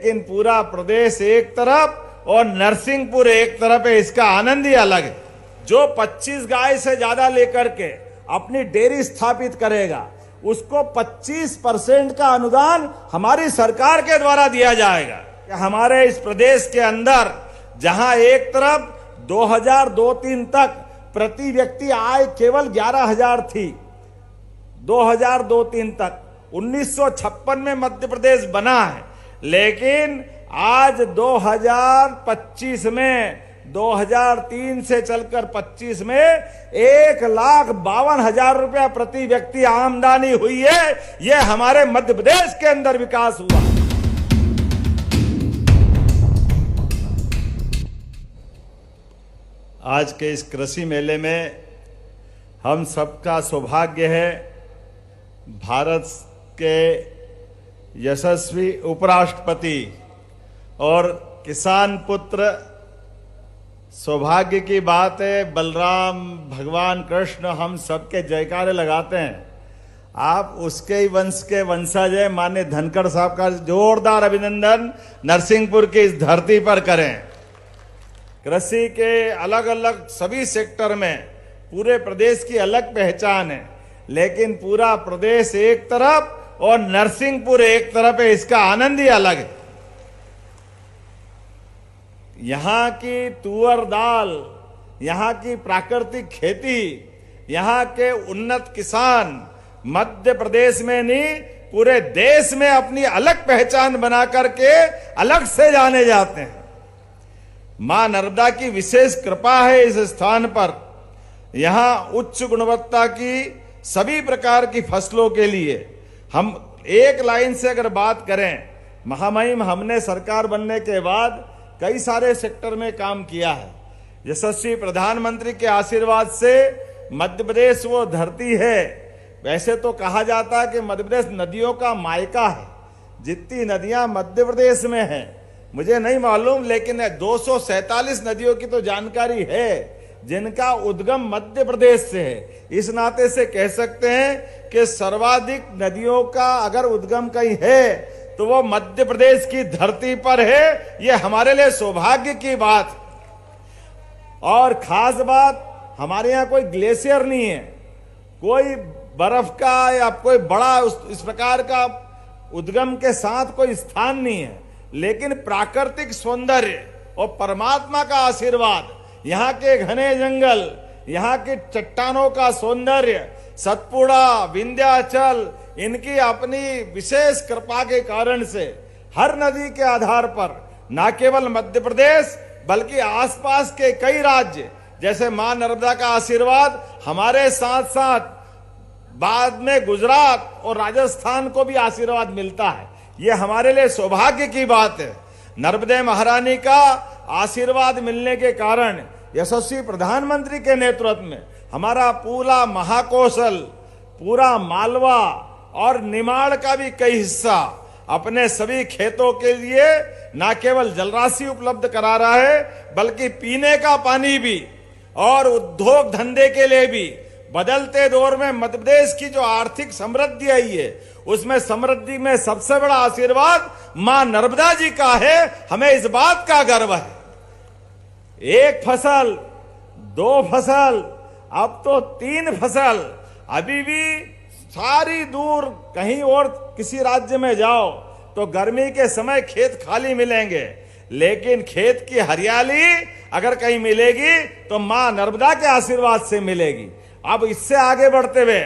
लेकिन पूरा प्रदेश एक तरफ और नरसिंहपुर एक तरफ है, इसका आनंद ही अलग है। जो 25 गाय से ज्यादा लेकर के अपनी डेयरी स्थापित करेगा उसको 25% का अनुदान हमारी सरकार के द्वारा दिया जाएगा। हमारे इस प्रदेश के अंदर जहां एक तरफ 2002-03 तक प्रति व्यक्ति आय केवल 11,000 थी, 2002-03 तक 1956 में मध्य प्रदेश बना है, लेकिन आज 2025 में 2003 से चलकर 25 में 1,52,000 रुपया प्रति व्यक्ति आमदनी हुई है। यह हमारे मध्य प्रदेश के अंदर विकास हुआ। आज के इस कृषि मेले में हम सबका सौभाग्य है, भारत के यशस्वी उपराष्ट्रपति और किसान पुत्र, सौभाग्य की बात है, बलराम भगवान कृष्ण हम सबके जयकारे लगाते हैं। आप उसके ही वंश के वंशज है, माननीय धनखड़ साहब का जोरदार अभिनंदन नरसिंहपुर की इस धरती पर करें। कृषि के अलग अलग सभी सेक्टर में पूरे प्रदेश की अलग पहचान है, लेकिन पूरा प्रदेश एक तरफ और नरसिंहपुर एक तरफ है, इसका आनंद ही अलग है। यहां की तुअर दाल, यहां की प्राकृतिक खेती, यहां के उन्नत किसान मध्य प्रदेश में नहीं पूरे देश में अपनी अलग पहचान बना करके अलग से जाने जाते हैं। मां नर्मदा की विशेष कृपा है इस स्थान पर। यहां उच्च गुणवत्ता की सभी प्रकार की फसलों के लिए हम एक लाइन से अगर बात करें, महामहिम हमने सरकार बनने के बाद कई सारे सेक्टर में काम किया है। यशस्वी प्रधानमंत्री के आशीर्वाद से मध्य प्रदेश वो धरती है। वैसे तो कहा जाता है कि मध्य प्रदेश नदियों का मायका है। जितनी नदियां मध्य प्रदेश में हैं मुझे नहीं मालूम, लेकिन 247 नदियों की तो जानकारी है जिनका उद्गम मध्य प्रदेश से है। इस नाते से कह सकते हैं कि सर्वाधिक नदियों का अगर उद्गम कहीं है तो वो मध्य प्रदेश की धरती पर है। ये हमारे लिए सौभाग्य की बात। और खास बात, हमारे यहाँ कोई ग्लेशियर नहीं है, कोई बर्फ का या कोई बड़ा इस प्रकार का उद्गम के साथ कोई स्थान नहीं है, लेकिन प्राकृतिक सौंदर्य और परमात्मा का आशीर्वाद, यहाँ के घने जंगल, यहाँ की चट्टानों का सौंदर्य, सतपुड़ा, विंध्याचल, इनकी अपनी विशेष कृपा के कारण से हर नदी के आधार पर न केवल मध्य प्रदेश बल्कि आसपास के कई राज्य, जैसे मां नर्मदा का आशीर्वाद हमारे साथ साथ बाद में गुजरात और राजस्थान को भी आशीर्वाद मिलता है। यह हमारे लिए सौभाग्य की बात है। नर्मदे महारानी का आशीर्वाद मिलने के कारण यशस्वी प्रधानमंत्री के नेतृत्व में हमारा पूरा महाकौशल, पूरा मालवा और निमाड़ का भी कई हिस्सा अपने सभी खेतों के लिए न केवल जलराशि उपलब्ध करा रहा है बल्कि पीने का पानी भी और उद्योग धंधे के लिए भी। बदलते दौर में मध्य प्रदेश की जो आर्थिक समृद्धि आई है उसमें समृद्धि में सबसे बड़ा आशीर्वाद मां नर्मदा जी का है। हमें इस बात का गर्व है। एक फसल, दो फसल, अब तो 3 फसल। अभी भी सारी दूर कहीं और किसी राज्य में जाओ तो गर्मी के समय खेत खाली मिलेंगे, लेकिन खेत की हरियाली अगर कहीं मिलेगी तो मां नर्मदा के आशीर्वाद से मिलेगी। अब इससे आगे बढ़ते हुए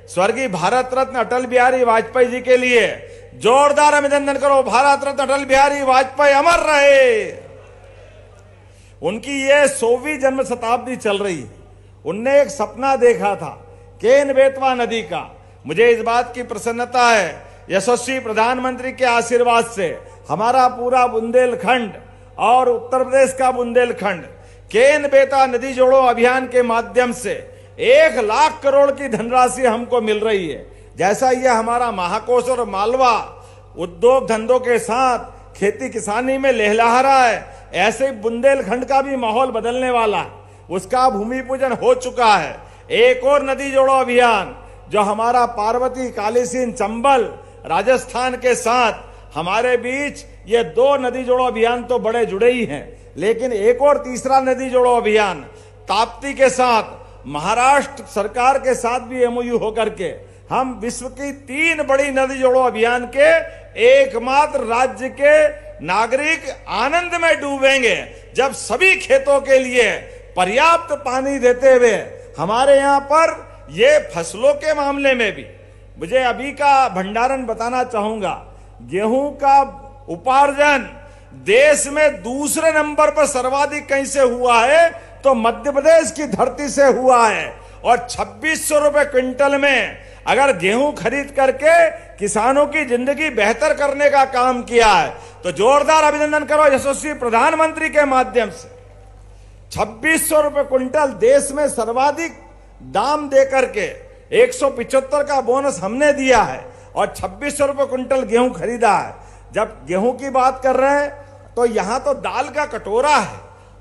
स्वर्गीय भारत रत्न अटल बिहारी वाजपेयी जी के लिए जोरदार अभिनंदन करो। भारत रत्न अटल बिहारी वाजपेयी अमर रहे। उनकी ये 100वीं जन्म शताब्दी चल रही है। उनने एक सपना देखा था केन बेतवा नदी का। मुझे इस बात की प्रसन्नता है, यशस्वी प्रधानमंत्री के आशीर्वाद से हमारा पूरा बुंदेलखंड और उत्तर प्रदेश का बुंदेलखंड केन बेतवा नदी जोड़ो अभियान के माध्यम से 1 लाख करोड़ की धनराशि हमको मिल रही है। जैसा यह हमारा महाकोश और मालवा उद्योग धंधों के साथ खेती किसानी में लहलहा रहा है, ऐसे बुंदेलखंड का भी माहौल बदलने वाला है। उसका भूमि पूजन हो चुका है। एक और नदी जोड़ो अभियान जो हमारा पार्वती, कालीसिंध, चंबल, राजस्थान के साथ हमारे बीच ये 2 नदी जोड़ो अभियान तो बड़े जुड़े ही हैं, लेकिन एक और तीसरा नदी जोड़ो अभियान ताप्ती के साथ, महाराष्ट्र सरकार के साथ भी एमओयू होकर के हम विश्व की 3 बड़ी नदी जोड़ो अभियान के एकमात्र राज्य के नागरिक आनंद में डूबेंगे जब सभी खेतों के लिए पर्याप्त पानी देते हुए हमारे यहां पर ये फसलों के मामले में भी मुझे अभी का भंडारण बताना चाहूंगा। गेहूं का उपार्जन देश में दूसरे नंबर पर सर्वाधिक कहीं से हुआ है तो मध्य प्रदेश की धरती से हुआ है, और 2600 रुपए क्विंटल में अगर गेहूं खरीद करके किसानों की जिंदगी बेहतर करने का काम किया है तो जोरदार अभिनंदन करो यशस्वी प्रधानमंत्री के माध्यम से। 2600 रुपए क्विंटल देश में सर्वाधिक दाम देकर के 175 का बोनस हमने दिया है और 2600 रुपए क्विंटल गेहूं खरीदा है। जब गेहूं की बात कर रहे हैं तो यहां तो दाल का कटोरा है,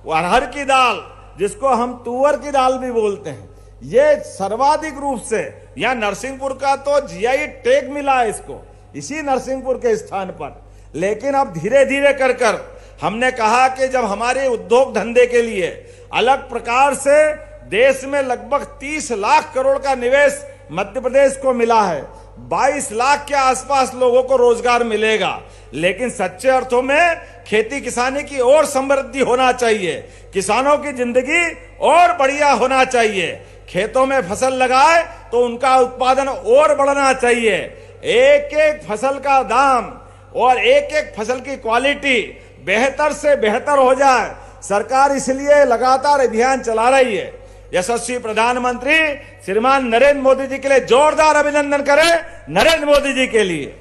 अरहर की दाल जिसको हम तुअर की दाल भी बोलते हैं, ये सर्वाधिक रूप से यहां नरसिंहपुर का तो जीआई टैग मिला है इसको, इसी नरसिंहपुर के स्थान पर। लेकिन अब धीरे धीरे कर कर हमने कहा कि जब हमारे उद्योग धंधे के लिए अलग प्रकार से देश में लगभग 30 लाख करोड़ का निवेश मध्य प्रदेश को मिला है, 22 लाख के आसपास लोगों को रोजगार मिलेगा, लेकिन सच्चे अर्थों में खेती किसानी की और समृद्धि होना चाहिए, किसानों की जिंदगी और बढ़िया होना चाहिए। खेतों में फसल लगाए तो उनका उत्पादन और बढ़ना चाहिए, एक एक फसल का दाम और एक एक फसल की क्वालिटी बेहतर से बेहतर हो जाए। सरकार इसलिए लगातार अभियान चला रही है। यशस्वी प्रधानमंत्री श्रीमान नरेंद्र मोदी जी के लिए जोरदार अभिनंदन करें, नरेंद्र मोदी जी के लिए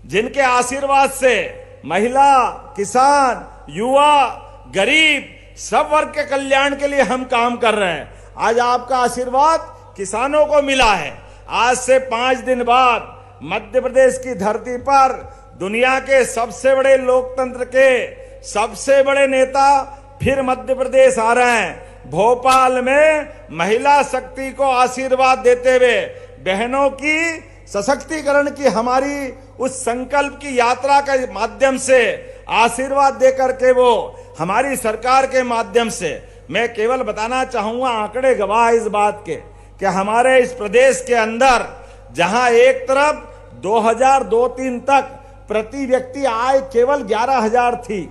जिनके आशीर्वाद से महिला, किसान, युवा, गरीब सब वर्ग के कल्याण के लिए हम काम कर रहे हैं। आज आपका आशीर्वाद किसानों को मिला है। आज से 5 दिन बाद मध्य प्रदेश की धरती पर दुनिया के सबसे बड़े लोकतंत्र के सबसे बड़े नेता फिर मध्य प्रदेश आ रहे हैं। भोपाल में महिला शक्ति को आशीर्वाद देते हुए बहनों की सशक्तिकरण की हमारी उस संकल्प की यात्रा के माध्यम से आशीर्वाद देकर के वो हमारी सरकार के माध्यम से, मैं केवल बताना चाहूंगा, आंकड़े गवाह इस बात के कि हमारे इस प्रदेश के अंदर जहां एक तरफ 2002-03 तक प्रति व्यक्ति आय केवल 11,000 थी,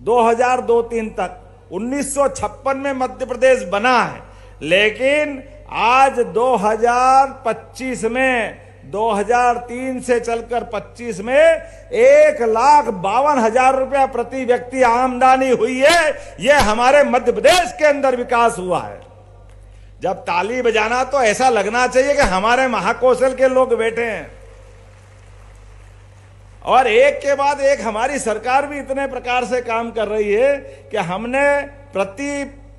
2002-03 तक 1956 में मध्य प्रदेश बना है, लेकिन आज 2025 में 2003 से चलकर 25 में 1,52,000 रुपया प्रति व्यक्ति आमदनी हुई है। यह हमारे मध्य प्रदेश के अंदर विकास हुआ है। जब ताली बजाना तो ऐसा लगना चाहिए कि हमारे महाकौशल के लोग बैठे हैं, और एक के बाद एक हमारी सरकार भी इतने प्रकार से काम कर रही है कि हमने प्रति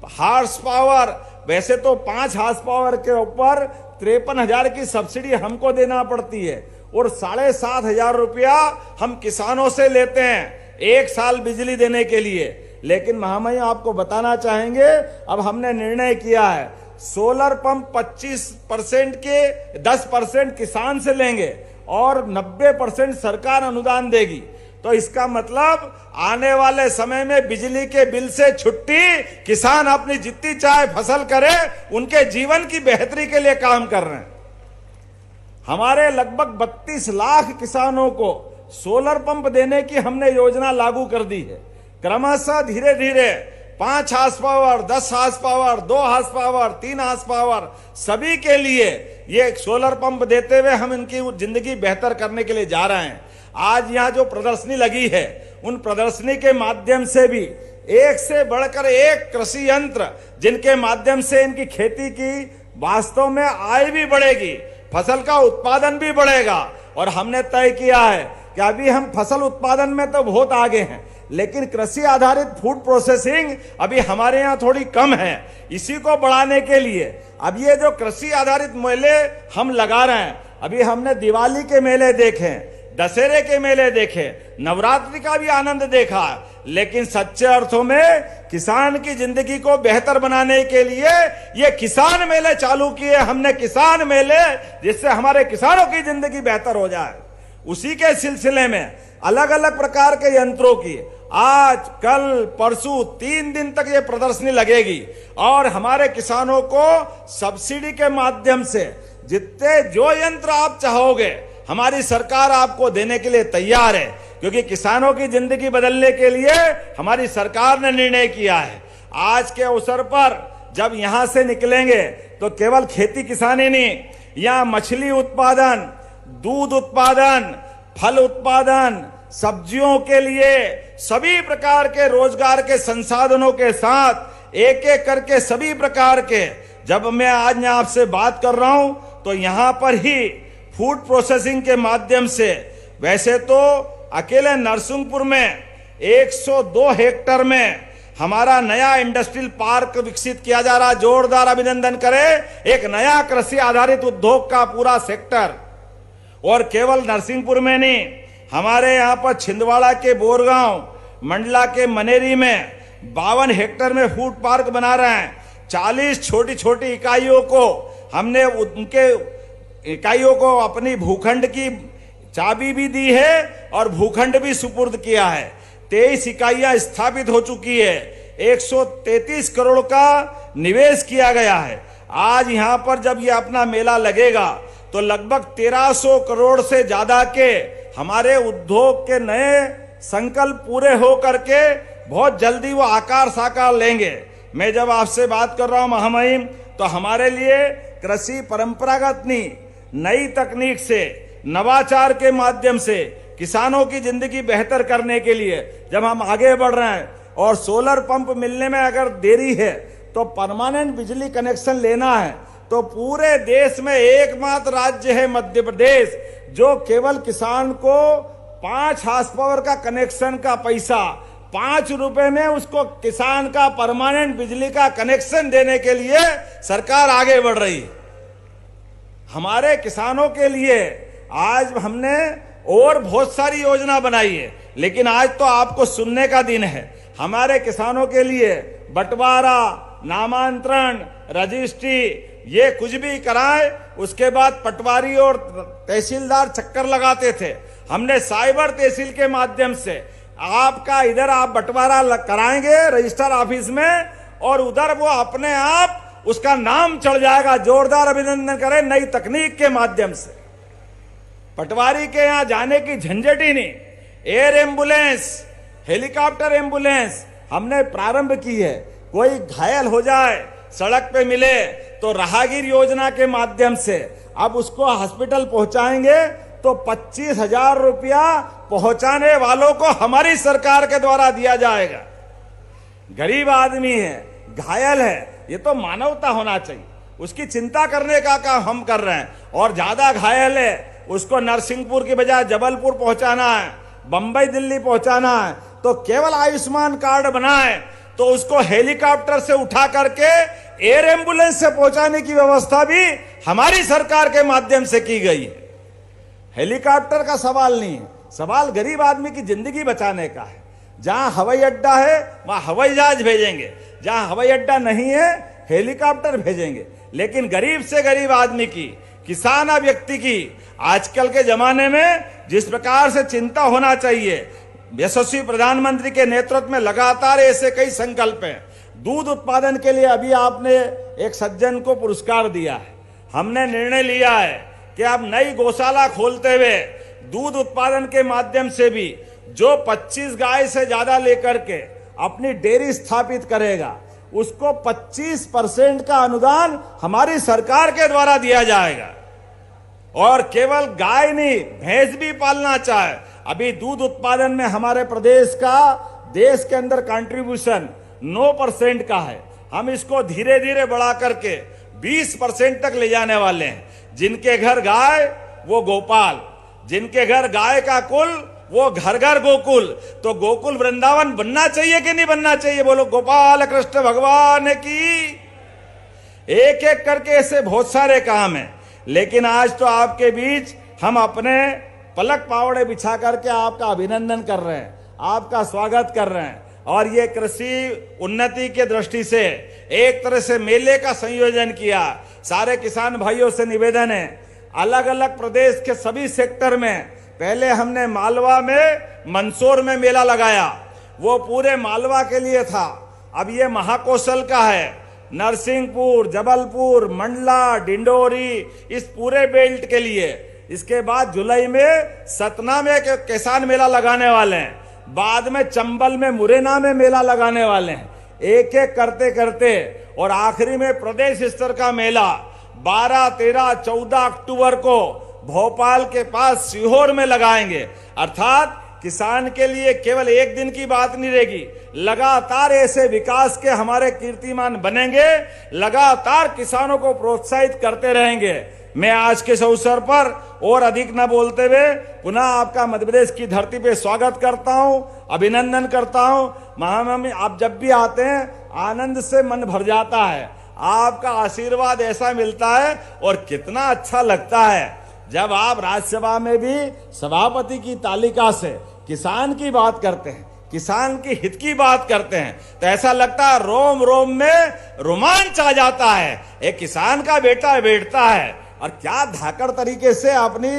हार्स पावर, वैसे तो 5 हार्स पावर के ऊपर 53,000 की सब्सिडी हमको देना पड़ती है और 7,500 रुपया हम किसानोन से लेते हैं 1 साल बिजली देने के लिए। लेकिन महामहिम आपको बताना चाहेंगे, अब हमने निर्णय किया है सोलर पंप 25% के 10% किसान से लेंगे और 90% सरकार अनुदान देगी। तो इसका मतलब आने वाले समय में बिजली के बिल से छुट्टी, किसान अपनी जितनी चाहे फसल करे, उनके जीवन की बेहतरी के लिए काम कर रहे हैं। हमारे लगभग 32 लाख किसानों को सोलर पंप देने की हमने योजना लागू कर दी है। क्रमशः धीरे धीरे 5 horse power, 10 horse power, 2 horse power, 3 horse power सभी के लिए ये सोलर पंप देते हुए हम इनकी जिंदगी बेहतर करने के लिए जा रहे हैं। आज यहाँ जो प्रदर्शनी लगी है, उन प्रदर्शनी के माध्यम से भी एक से बढ़कर एक कृषि यंत्र, जिनके माध्यम से इनकी खेती की वास्तव में आय भी बढ़ेगी, फसल का उत्पादन भी बढ़ेगा। और हमने तय किया है कि अभी हम फसल उत्पादन में तो बहुत आगे हैं, लेकिन कृषि आधारित फूड प्रोसेसिंग अभी हमारे यहाँ थोड़ी कम है। इसी को बढ़ाने के लिए अब ये जो कृषि आधारित मेले हम लगा रहे हैं, अभी हमने दिवाली के मेले देखे, दशहरे के मेले देखे, नवरात्रि का भी आनंद देखा, लेकिन सच्चे अर्थों में किसान की जिंदगी को बेहतर बनाने के लिए ये किसान मेले चालू किए हमने, किसान मेले, जिससे हमारे किसानों की जिंदगी बेहतर हो जाए। उसी के सिलसिले में अलग अलग प्रकार के यंत्रों की आज कल परसों 3 दिन तक ये प्रदर्शनी लगेगी और हमारे किसानों को सब्सिडी के माध्यम से जितने जो यंत्र आप चाहोगे हमारी सरकार आपको देने के लिए तैयार है, क्योंकि किसानों की जिंदगी बदलने के लिए हमारी सरकार ने निर्णय किया है। आज के अवसर पर जब यहां से निकलेंगे तो केवल खेती किसानी नहीं, यहां मछली उत्पादन, दूध उत्पादन, फल उत्पादन, सब्जियों के लिए सभी प्रकार के रोजगार के संसाधनों के साथ एक एक करके सभी प्रकार के, जब मैं आज यहाँ आपसे बात कर रहा हूं तो यहां पर ही फूड प्रोसेसिंग के माध्यम से, वैसे तो अकेले नरसिंहपुर में 102 हेक्टेयर में हमारा नया इंडस्ट्रियल पार्क विकसित किया जा रहा, जोरदार अभिनंदन करें। एक नया कृषि आधारित उद्योग का पूरा सेक्टर, और केवल नरसिंहपुर में नहीं, हमारे यहां पर छिंदवाड़ा के बोरगांव, मंडला के मनेरी में 52 हेक्टेयर में फूड पार्क बना रहे हैं। 40 छोटी छोटी इकाइयों को हमने उनके इकाइयों को अपनी भूखंड की चाबी भी दी है और भूखंड भी सुपुर्द किया है। 23 इकाइयां स्थापित हो चुकी है, 133 करोड़ का निवेश किया गया है। आज यहां पर जब ये अपना मेला लगेगा तो लगभग 1300 करोड़ से ज्यादा के हमारे उद्योग के नए संकल्प पूरे हो करके बहुत जल्दी वो आकार साकार लेंगे। मैं जब आपसे बात कर रहा हूं महामहिम, तो हमारे लिए कृषि परंपरागत नहीं, नई तकनीक से, नवाचार के माध्यम से किसानों की जिंदगी बेहतर करने के लिए जब हम आगे बढ़ रहे हैं, और सोलर पंप मिलने में अगर देरी है तो परमानेंट बिजली कनेक्शन लेना है, तो पूरे देश में एकमात्र राज्य है मध्य प्रदेश जो केवल किसान को 5 हार्स पावर का कनेक्शन का पैसा 5 रुपए में उसको किसान का परमानेंट बिजली का कनेक्शन देने के लिए सरकार आगे बढ़ रही है। हमारे किसानों के लिए आज हमने और बहुत सारी योजना बनाई है, लेकिन आज तो आपको सुनने का दिन है। हमारे किसानों के लिए बंटवारा, नामांतरण, रजिस्ट्री, ये कुछ भी कराए, उसके बाद पटवारी और तहसीलदार चक्कर लगाते थे। हमने साइबर तहसील के माध्यम से आपका इधर आप बंटवारा कराएंगे रजिस्टर ऑफिस में, और उधर वो अपने आप उसका नाम चढ़ जाएगा। जोरदार अभिनंदन करें नई तकनीक के माध्यम से। पटवारी के यहां जाने की झंझट ही नहीं। एयर एम्बुलेंस, हेलीकॉप्टर एम्बुलेंस हमने प्रारंभ की है। कोई घायल हो जाए, सड़क पे मिले तो राहगीर योजना के माध्यम से अब उसको हॉस्पिटल पहुंचाएंगे तो 25,000 रुपया पहुंचाने वालों को हमारी सरकार के द्वारा दिया जाएगा। गरीब आदमी है, घायल है, ये तो मानवता होना चाहिए, उसकी चिंता करने का काम हम कर रहे हैं। और ज्यादा घायल है उसको नरसिंहपुर की बजाय जबलपुर पहुंचाना है, बंबई दिल्ली पहुंचाना है, तो केवल आयुष्मान कार्ड बनाए तो उसको हेलीकॉप्टर से उठा करके एयर एम्बुलेंस से पहुंचाने की व्यवस्था भी हमारी सरकार के माध्यम से की गई है। हेलीकॉप्टर का सवाल नहीं है, सवाल गरीब आदमी की जिंदगी बचाने का है। जहां हवाई अड्डा है वहां हवाई जहाज भेजेंगे, जहां हवाई अड्डा नहीं है हेलीकॉप्टर भेजेंगे। लेकिन गरीब से गरीब आदमी की, किसान व्यक्ति की आजकल के जमाने में जिस प्रकार से चिंता होना चाहिए, यशस्वी प्रधानमंत्री के नेतृत्व में लगातार ऐसे कई संकल्प हैं। दूध उत्पादन के लिए अभी आपने एक सज्जन को पुरस्कार दिया है। हमने निर्णय लिया है कि अब नई गौशाला खोलते हुए दूध उत्पादन के माध्यम से भी जो 25 गाय से ज्यादा लेकर के अपनी डेयरी स्थापित करेगा उसको 25% का अनुदान हमारी सरकार के द्वारा दिया जाएगा। और केवल गाय नहीं, भैंस भी पालना चाहे, अभी दूध उत्पादन में हमारे प्रदेश का देश के अंदर कंट्रीब्यूशन 9% का है। हम इसको धीरे धीरे बढ़ा करके 20% तक ले जाने वाले हैं। जिनके घर गाय वो गोपाल, जिनके घर गाय का कुल वो घर घर गोकुल। तो गोकुल वृंदावन बनना चाहिए कि नहीं बनना चाहिए? बोलो गोपाल कृष्ण भगवान की। एक एक करके ऐसे बहुत सारे काम हैं, लेकिन आज तो आपके बीच हम अपने पलक पावड़े बिछा करके आपका अभिनंदन कर रहे हैं, आपका स्वागत कर रहे हैं। और ये कृषि उन्नति के दृष्टि से एक तरह से मेले का संयोजन किया। सारे किसान भाइयों से निवेदन है, अलग अलग प्रदेश के सभी सेक्टर में पहले हमने मालवा में मंदसौर में मेला लगाया, वो पूरे मालवा के लिए था। अब ये महाकौशल का है, नरसिंहपुर, जबलपुर, मंडला, डिंडोरी, इस पूरे बेल्ट के लिए। इसके बाद जुलाई में सतना में किसान मेला लगाने वाले हैं, बाद में चंबल में, मुरैना में मेला लगाने वाले हैं। एक एक करते करते और आखिरी में प्रदेश स्तर का मेला 12, 13, 14 अक्टूबर को भोपाल के पास सीहोर में लगाएंगे। अर्थात किसान के लिए केवल एक दिन की बात नहीं रहेगी, लगातार ऐसे विकास के हमारे कीर्तिमान बनेंगे, लगातार किसानों को प्रोत्साहित करते रहेंगे। मैं आज के इस अवसर पर और अधिक न बोलते हुए पुनः आपका मध्य प्रदेश की धरती पे स्वागत करता हूं, अभिनंदन करता हूं। महामहिम, आप जब भी आते हैं आनंद से मन भर जाता है, आपका आशीर्वाद ऐसा मिलता है और कितना अच्छा लगता है जब आप राज्यसभा में भी सभापति की तालिका से किसान की बात करते हैं, किसान की हित की बात करते हैं, तो ऐसा लगता है रोम रोम में रोमांच आ जाता है। एक किसान का बेटा बैठता है और क्या धाकड़ तरीके से अपनी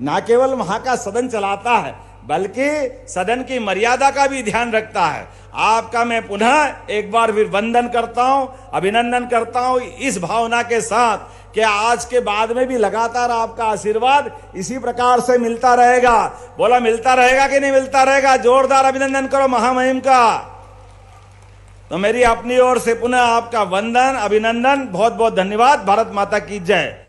न केवल वहां का सदन चलाता है बल्कि सदन की मर्यादा का भी ध्यान रखता है। आपका मैं पुनः एक बार फिर वंदन करता हूं, अभिनंदन करता हूं इस भावना के साथ कि आज के बाद में भी लगातार आपका आशीर्वाद इसी प्रकार से मिलता रहेगा। बोला मिलता रहेगा कि नहीं मिलता रहेगा? जोरदार अभिनंदन करो महामहिम का। तो मेरी अपनी ओर से पुनः आपका वंदन, अभिनंदन, बहुत बहुत धन्यवाद। भारत माता की जय।